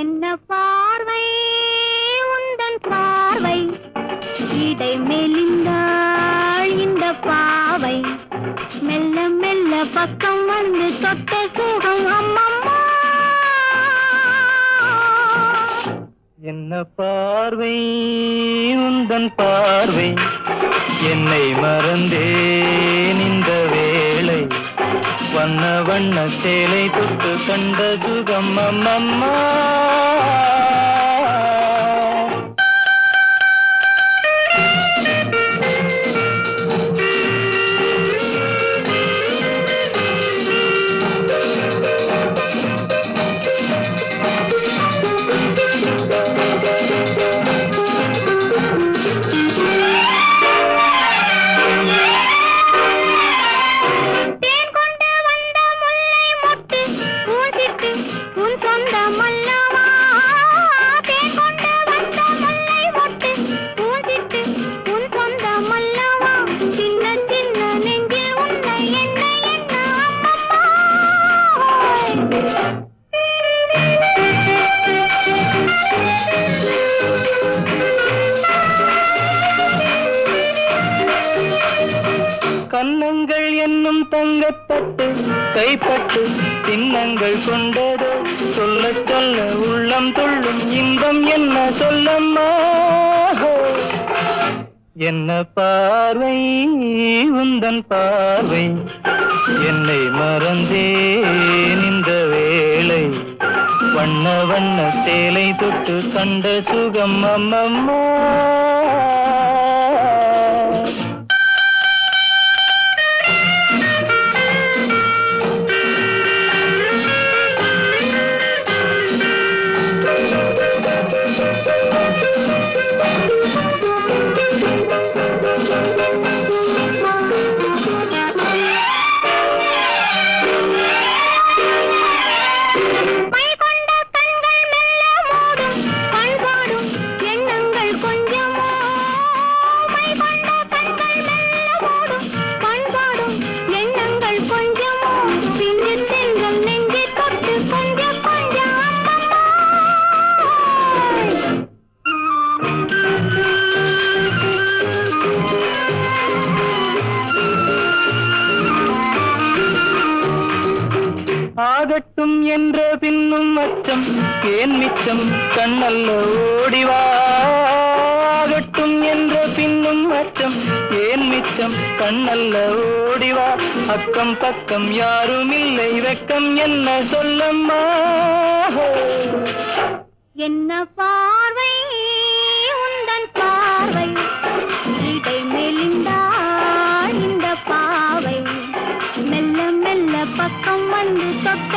என்ன பார்வை உந்தன் பார்வை இடை மெலிந்தாள் இந்த பாவை மெல்ல மெல்ல பக்கம் வந்து தொட்ட சுகம் அம்மம்மா. என்ன பார்வை உந்தன் பார்வை என்னை மறந்தேன் இந்த வேளை வண்ண வண்ண சேலை தொட்டு கண்ட சுகம் அம்மம்மா. கன்னங்கள் என்னும் தங்கப்பட்டு கைப்பட்டு சின்னங்கள் கொண்டதோ சொல்ல சொல்ல உள்ளம் துள்ளும் இன்பம் என்ன சொல்லம்மா. என்ன பார்வை உந்தன் பார்வை என்னை மறந்தேன் இந்த வேளை வண்ண வண்ண சேலை தொட்டு கண்ட சுகம் அம்மம்மா. ஆகட்டும் என்ற பின்னும் அச்சம் ஏன் மிச்சம் கண்ணல்ல ஓடிவா. ஆகட்டும் என்ற பின்னும் அச்சம் ஏன் மிச்சம் கண்ணல்ல ஓடிவா. அக்கம் பக்கம் யாரும் இல்லை வெக்கம் என்ன சொல்லம்மா. என்ன பார்வை உந்தன் பார்வை இடை மெலிந்தாள் இந்த பாவை மெல்ல மெல்ல பக்கம் வந்து தொட்ட